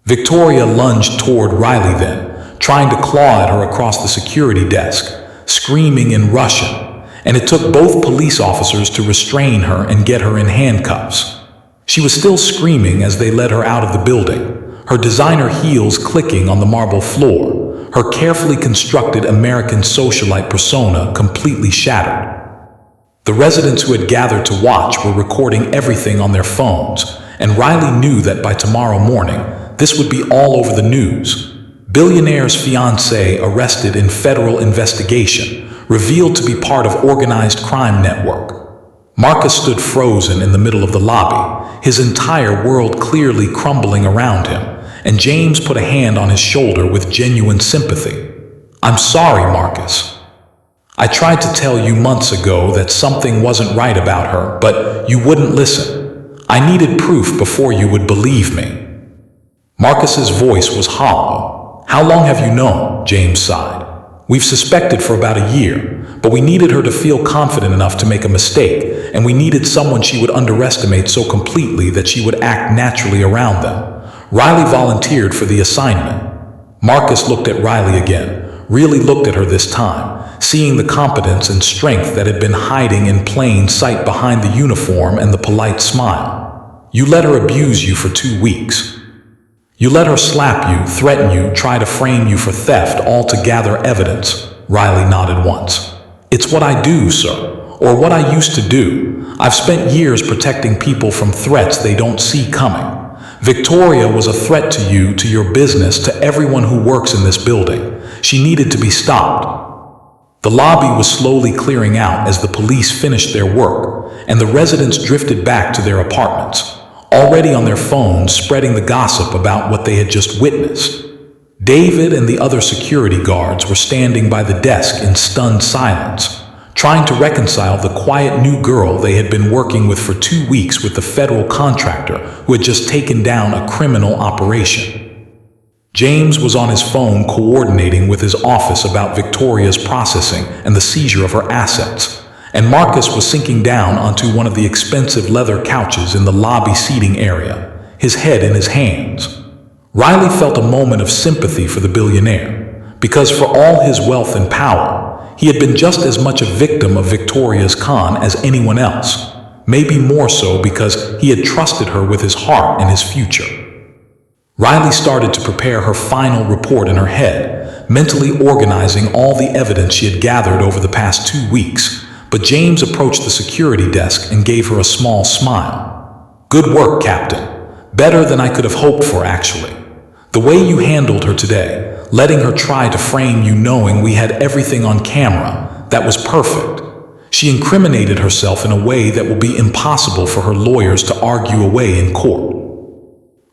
Victoria lunged toward Riley then, trying to claw at her across the security desk, screaming in Russian, and it took both police officers to restrain her and get her in handcuffs. She was still screaming as they led her out of the building, her designer heels clicking on the marble floor, her carefully constructed American socialite persona completely shattered. The residents who had gathered to watch were recording everything on their phones, and Riley knew that by tomorrow morning, this would be all over the news. Billionaire's fiancé arrested in federal investigation, revealed to be part of organized crime network. Marcus stood frozen in the middle of the lobby, his entire world clearly crumbling around him, and James put a hand on his shoulder with genuine sympathy. "I'm sorry, Marcus. I tried to tell you months ago that something wasn't right about her, but you wouldn't listen. I needed proof before you would believe me." Marcus's voice was hollow. "How long have you known?" James sighed. "We've suspected for about a year, but we needed her to feel confident enough to make a mistake, and we needed someone she would underestimate so completely that she would act naturally around them. Riley volunteered for the assignment." Marcus looked at Riley again, really looked at her this time, seeing the competence and strength that had been hiding in plain sight behind the uniform and the polite smile. You let her abuse you for 2 weeks. You let her slap you, threaten you, try to frame you for theft, all to gather evidence. Riley nodded once. It's what I do, sir, or what I used to do. I've spent years protecting people from threats they don't see coming. Victoria was a threat to you, to your business, to everyone who works in this building. She needed to be stopped. The lobby was slowly clearing out as the police finished their work, and the residents drifted back to their apartments, already on their phones spreading the gossip about what they had just witnessed. David and the other security guards were standing by the desk in stunned silence, trying to reconcile the quiet new girl they had been working with for 2 weeks with the federal contractor who had just taken down a criminal operation. James was on his phone coordinating with his office about Victoria's processing and the seizure of her assets, and Marcus was sinking down onto one of the expensive leather couches in the lobby seating area, his head in his hands. Riley felt a moment of sympathy for the billionaire, because for all his wealth and power, he had been just as much a victim of Victoria's con as anyone else, maybe more so because he had trusted her with his heart and his future. Riley started to prepare her final report in her head, mentally organizing all the evidence she had gathered over the past 2 weeks, but James approached the security desk and gave her a small smile. Good work, Captain. Better than I could have hoped for, actually. The way you handled her today, letting her try to frame you knowing we had everything on camera, that was perfect. She incriminated herself in a way that will be impossible for her lawyers to argue away in court.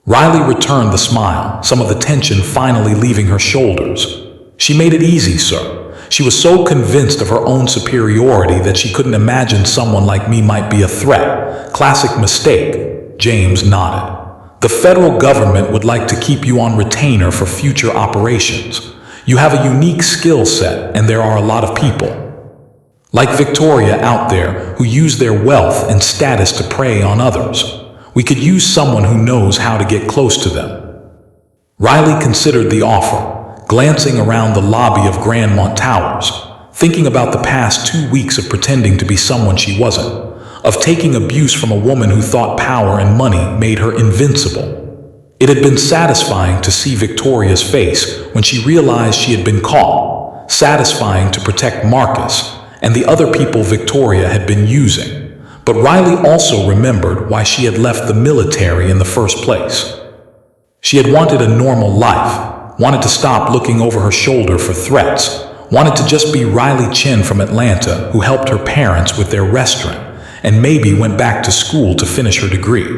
Riley returned the smile, some of the tension finally leaving her shoulders. She made it easy, sir. She was so convinced of her own superiority that she couldn't imagine someone like me might be a threat. Classic mistake. James nodded. The federal government would like to keep you on retainer for future operations. You have a unique skill set, and there are a lot of people like Victoria out there who use their wealth and status to prey on others. We could use someone who knows how to get close to them. Riley considered the offer, glancing around the lobby of Grandmont Towers, thinking about the past 2 weeks of pretending to be someone she wasn't, of taking abuse from a woman who thought power and money made her invincible. It had been satisfying to see Victoria's face when she realized she had been caught, satisfying to protect Marcus and the other people Victoria had been using. But Riley also remembered why she had left the military in the first place. She had wanted a normal life, wanted to stop looking over her shoulder for threats, wanted to just be Riley Chin from Atlanta who helped her parents with their restaurant, and maybe went back to school to finish her degree.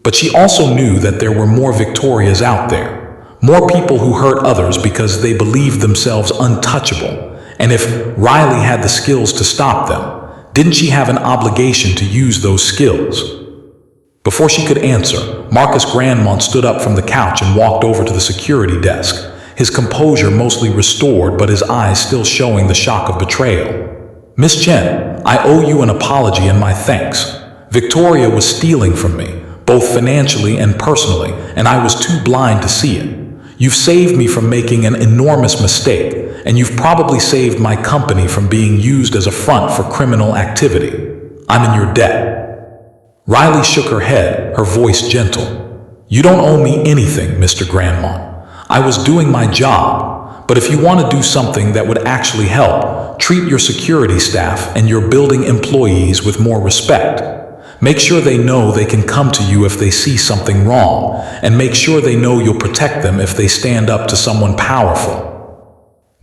But she also knew that there were more Victorias out there, more people who hurt others because they believed themselves untouchable, and if Riley had the skills to stop them, didn't she have an obligation to use those skills? Before she could answer, Marcus Grandmont stood up from the couch and walked over to the security desk, his composure mostly restored but his eyes still showing the shock of betrayal. Miss Chen, I owe you an apology and my thanks. Victoria was stealing from me, both financially and personally, and I was too blind to see it. You've saved me from making an enormous mistake, and you've probably saved my company from being used as a front for criminal activity. I'm in your debt. Riley shook her head, her voice gentle. You don't owe me anything, Mr. Grandmont. I was doing my job, but if you want to do something that would actually help, treat your security staff and your building employees with more respect. Make sure they know they can come to you if they see something wrong, and make sure they know you'll protect them if they stand up to someone powerful.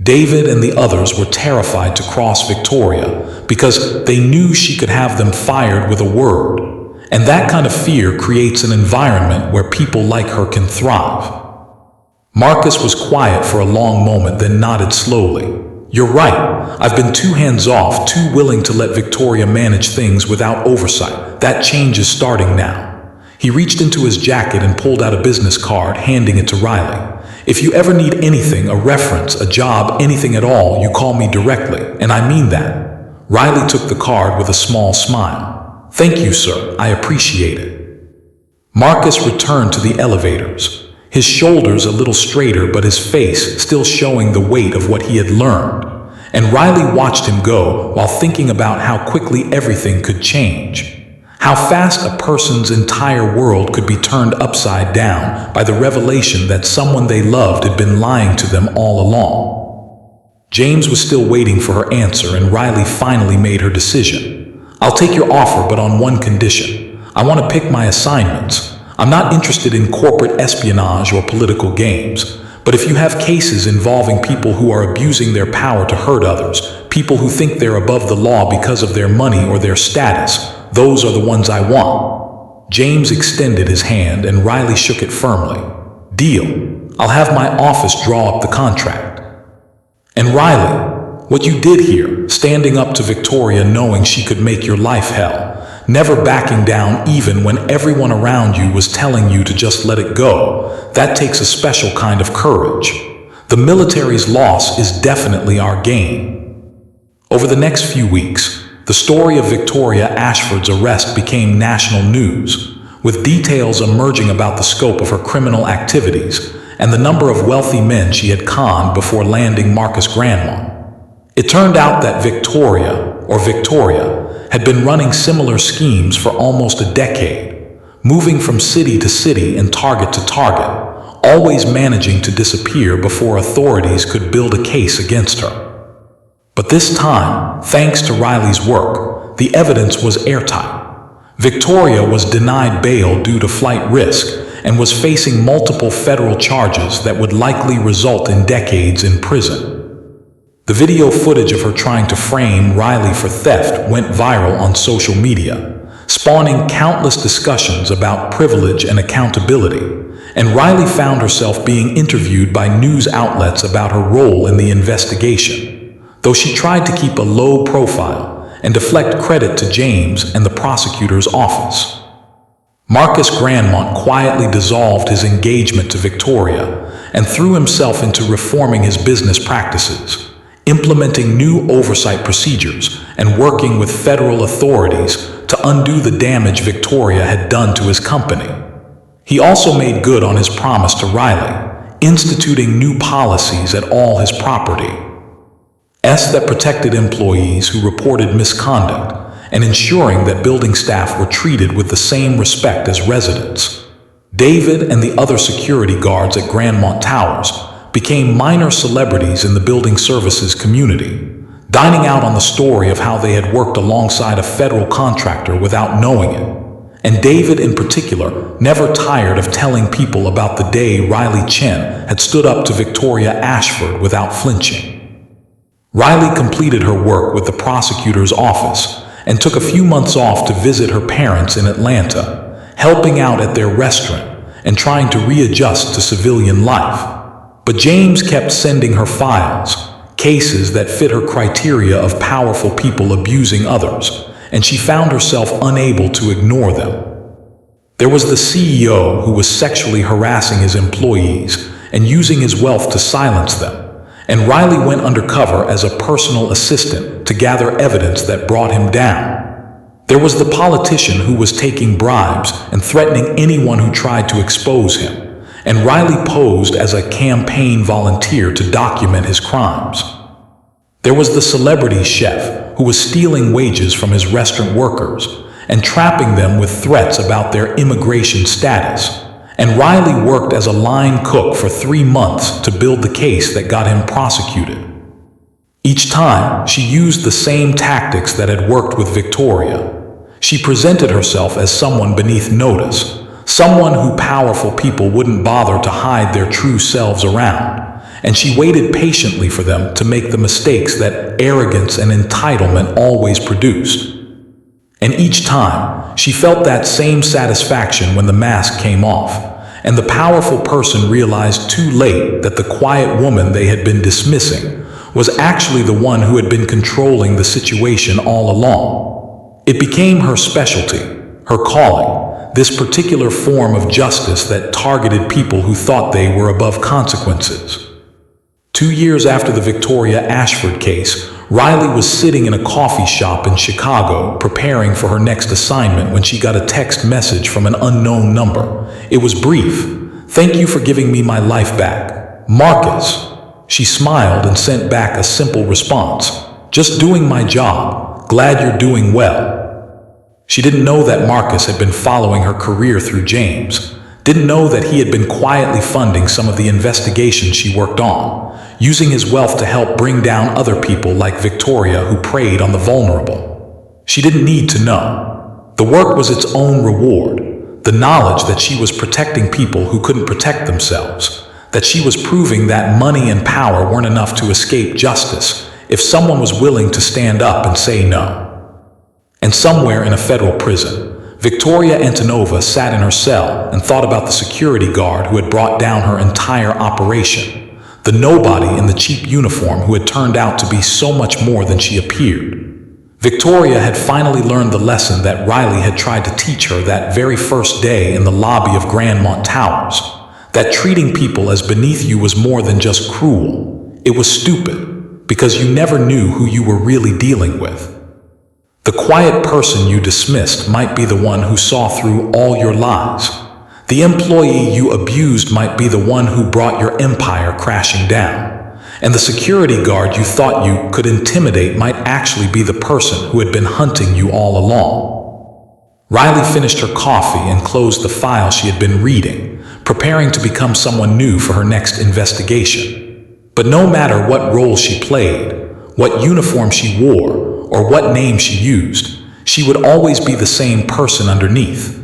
David and the others were terrified to cross Victoria because they knew she could have them fired with a word, and that kind of fear creates an environment where people like her can thrive. Marcus was quiet for a long moment, then nodded slowly. You're right. I've been too hands-off, too willing to let Victoria manage things without oversight. That change is starting now. He reached into his jacket and pulled out a business card, handing it to Riley. If you ever need anything, a reference, a job, anything at all, you call me directly, and I mean that. Riley took the card with a small smile. Thank you, sir. I appreciate it. Marcus returned to the elevators, his shoulders a little straighter but his face still showing the weight of what he had learned. And Riley watched him go while thinking about how quickly everything could change. How fast a person's entire world could be turned upside down by the revelation that someone they loved had been lying to them all along. James was still waiting for her answer, and Riley finally made her decision. "I'll take your offer, but on one condition. I want to pick my assignments. I'm not interested in corporate espionage or political games. But if you have cases involving people who are abusing their power to hurt others, people who think they're above the law because of their money or their status, those are the ones I want." James extended his hand and Riley shook it firmly. "Deal. I'll have my office draw up the contract." "And Riley, what you did here, standing up to Victoria knowing she could make your life hell, never backing down even when everyone around you was telling you to just let it go, that takes a special kind of courage. The military's loss is definitely our gain." Over the next few weeks, the story of Victoria Ashford's arrest became national news, with details emerging about the scope of her criminal activities and the number of wealthy men she had conned before landing Marcus Grandmont. It turned out that Victoria had been running similar schemes for almost a decade, moving from city to city and target to target, always managing to disappear before authorities could build a case against her. But this time, thanks to Riley's work, the evidence was airtight. Victoria was denied bail due to flight risk and was facing multiple federal charges that would likely result in decades in prison. The video footage of her trying to frame Riley for theft went viral on social media, spawning countless discussions about privilege and accountability, and Riley found herself being interviewed by news outlets about her role in the investigation, though she tried to keep a low profile and deflect credit to James and the prosecutor's office. Marcus Grandmont quietly dissolved his engagement to Victoria and threw himself into reforming his business practices, implementing new oversight procedures and working with federal authorities to undo the damage Victoria had done to his company. He also made good on his promise to Riley, instituting new policies at all his property that protected employees who reported misconduct and ensuring that building staff were treated with the same respect as residents. David and the other security guards at Grandmont Towers became minor celebrities in the building services community, dining out on the story of how they had worked alongside a federal contractor without knowing it. And David in particular never tired of telling people about the day Riley Chen had stood up to Victoria Ashford without flinching. Riley completed her work with the prosecutor's office and took a few months off to visit her parents in Atlanta, helping out at their restaurant and trying to readjust to civilian life. But James kept sending her files, cases that fit her criteria of powerful people abusing others, and she found herself unable to ignore them. There was the CEO who was sexually harassing his employees and using his wealth to silence them, and Riley went undercover as a personal assistant to gather evidence that brought him down. There was the politician who was taking bribes and threatening anyone who tried to expose him, and Riley posed as a campaign volunteer to document his crimes. There was the celebrity chef who was stealing wages from his restaurant workers and trapping them with threats about their immigration status. And Riley worked as a line cook for 3 months to build the case that got him prosecuted. Each time, she used the same tactics that had worked with Victoria. She presented herself as someone beneath notice, someone who powerful people wouldn't bother to hide their true selves around, and she waited patiently for them to make the mistakes that arrogance and entitlement always produced. And each time, she felt that same satisfaction when the mask came off, and the powerful person realized too late that the quiet woman they had been dismissing was actually the one who had been controlling the situation all along. It became her specialty, her calling, this particular form of justice that targeted people who thought they were above consequences. 2 years after the Victoria Ashford case, Riley was sitting in a coffee shop in Chicago preparing for her next assignment when she got a text message from an unknown number. It was brief. "Thank you for giving me my life back. Marcus." She smiled and sent back a simple response. Just doing my job. Glad you're doing well. She didn't know that Marcus had been following her career through James. Didn't know that he had been quietly funding some of the investigations she worked on, using his wealth to help bring down other people like Victoria who preyed on the vulnerable. She didn't need to know. The work was its own reward, the knowledge that she was protecting people who couldn't protect themselves, that she was proving that money and power weren't enough to escape justice if someone was willing to stand up and say no. And somewhere in a federal prison, Victoria Antonova sat in her cell and thought about the security guard who had brought down her entire operation, the nobody in the cheap uniform who had turned out to be so much more than she appeared. Victoria had finally learned the lesson that Riley had tried to teach her that very first day in the lobby of Grandmont Towers, that treating people as beneath you was more than just cruel. It was stupid, because you never knew who you were really dealing with. The quiet person you dismissed might be the one who saw through all your lies. The employee you abused might be the one who brought your empire crashing down. And the security guard you thought you could intimidate might actually be the person who had been hunting you all along. Riley finished her coffee and closed the file she had been reading, preparing to become someone new for her next investigation. But no matter what role she played, what uniform she wore, or what name she used, she would always be the same person underneath.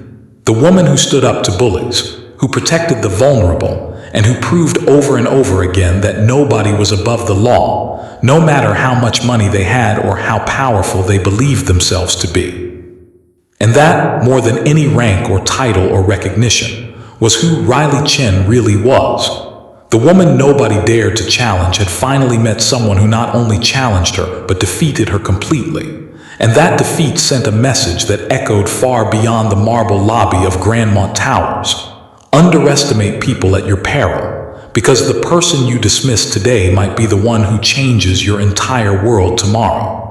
The woman who stood up to bullies, who protected the vulnerable, and who proved over and over again that nobody was above the law, no matter how much money they had or how powerful they believed themselves to be. And that, more than any rank or title or recognition, was who Riley Chin really was. The woman nobody dared to challenge had finally met someone who not only challenged her, but defeated her completely. And that defeat sent a message that echoed far beyond the marble lobby of Grandmont Towers. Underestimate people at your peril, because the person you dismiss today might be the one who changes your entire world tomorrow.